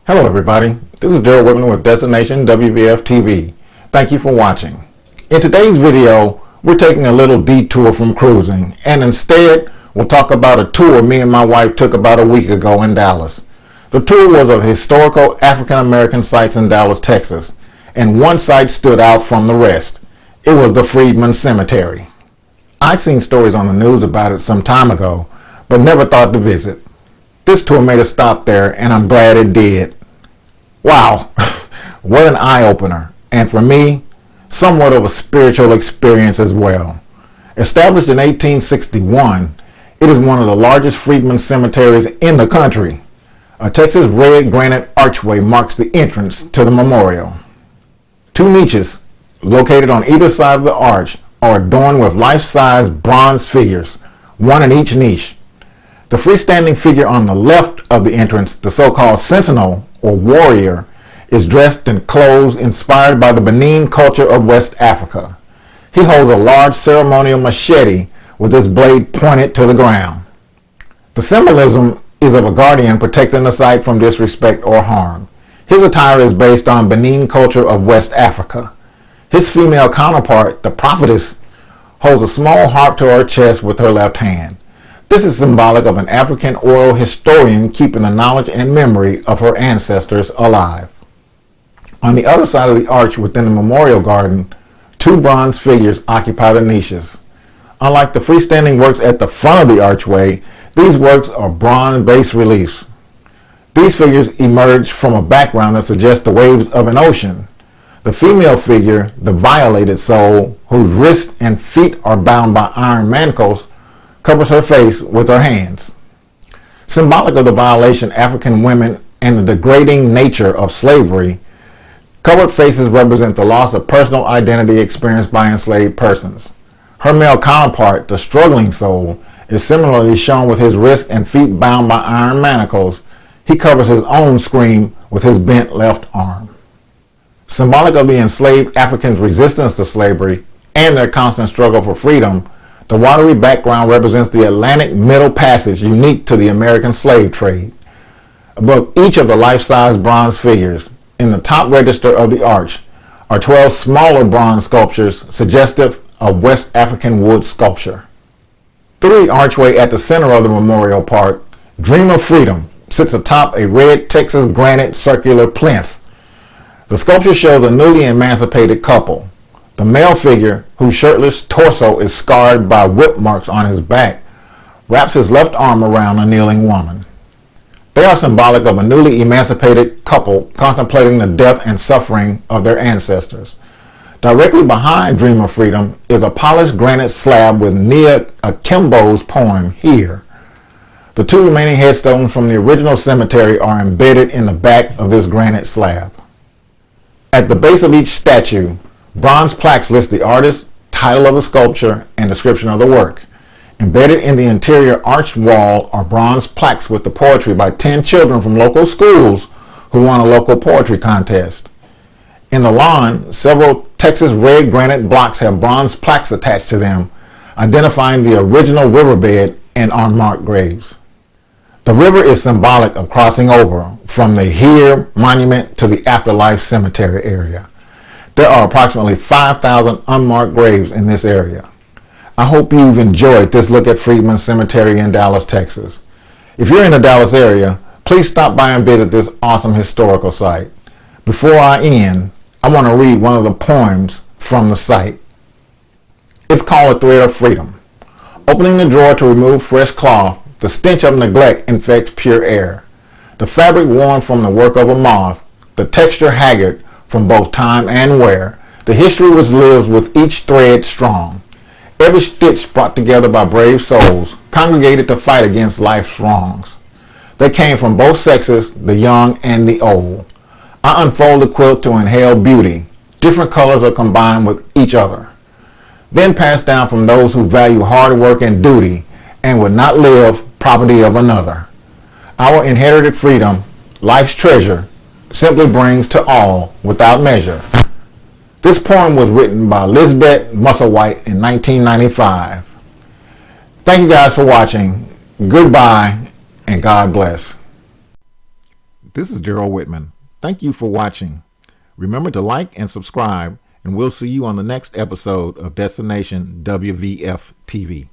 Hello everybody, this is Daryl Whitman with Destination WVF TV. Thank you for watching. In today's video, we're taking a little detour from cruising, and instead we'll talk about a tour me and my wife took about a week ago in Dallas. The tour was of historical African American sites in Dallas, Texas, and one site stood out from the rest. It was the Freedman Cemetery. I'd seen stories on the news about it some time ago, but never thought to visit. This tour made a stop there, and I'm glad it did. Wow, what an eye-opener, and for me, somewhat of a spiritual experience as well. Established in 1861, it is one of the largest freedmen cemeteries in the country. A Texas red granite archway marks the entrance to the memorial. Two niches, located on either side of the arch, are adorned with life-size bronze figures, one in each niche. The freestanding figure on the left of the entrance, the so-called sentinel or warrior, is dressed in clothes inspired by the Benin culture of West Africa. He holds a large ceremonial machete with its blade pointed to the ground. The symbolism is of a guardian protecting the site from disrespect or harm. His attire is based on Benin culture of West Africa. His female counterpart, the prophetess, holds a small harp to her chest with her left hand. This is symbolic of an African oral historian keeping the knowledge and memory of her ancestors alive. On the other side of the arch within the memorial garden, two bronze figures occupy the niches. Unlike the freestanding works at the front of the archway, these works are bronze bas reliefs. These figures emerge from a background that suggests the waves of an ocean. The female figure, the violated soul, whose wrists and feet are bound by iron manacles, covers her face with her hands. Symbolic of the violation African women and the degrading nature of slavery, covered faces represent the loss of personal identity experienced by enslaved persons. Her male counterpart, the struggling soul, is similarly shown with his wrists and feet bound by iron manacles. He covers his own scream with his bent left arm. Symbolic of the enslaved Africans' resistance to slavery and their constant struggle for freedom, the watery background represents the Atlantic Middle Passage unique to the American slave trade. Above each of the life-size bronze figures, in the top register of the arch, are 12 smaller bronze sculptures suggestive of West African wood sculpture. Through the archway at the center of the memorial park, Dream of Freedom sits atop a red Texas granite circular plinth. The sculpture shows a newly emancipated couple. The male figure, whose shirtless torso is scarred by whip marks on his back, wraps his left arm around a kneeling woman. They are symbolic of a newly emancipated couple contemplating the death and suffering of their ancestors. Directly behind Dream of Freedom is a polished granite slab with Nia Akimbo's poem, Here. The two remaining headstones from the original cemetery are embedded in the back of this granite slab. At the base of each statue, bronze plaques list the artist, title of the sculpture, and description of the work. Embedded in the interior arched wall are bronze plaques with the poetry by 10 children from local schools who won a local poetry contest. In the lawn, several Texas red granite blocks have bronze plaques attached to them, identifying the original riverbed and unmarked graves. The river is symbolic of crossing over from the Here monument to the Afterlife cemetery area. There are approximately 5,000 unmarked graves in this area. I hope you've enjoyed this look at Freedman Cemetery in Dallas, Texas. If you're in the Dallas area, please stop by and visit this awesome historical site. Before I end, I want to read one of the poems from the site. It's called A Thread of Freedom. Opening the drawer to remove fresh cloth, the stench of neglect infects pure air. The fabric worn from the work of a moth, the texture haggard from both time and wear, the history which lives with each thread strong. Every stitch brought together by brave souls, congregated to fight against life's wrongs. They came from both sexes, the young and the old. I unfold the quilt to inhale beauty. Different colors are combined with each other. Then passed down from those who value hard work and duty and would not live property of another. Our inherited freedom, life's treasure, simply brings to all without measure. This poem was written by Lisbeth Musselwhite in 1995. Thank you guys for watching. Goodbye and God bless. This is Daryl Whitman. Thank you for watching. Remember to like and subscribe, and we'll see you on the next episode of Destination WVF TV.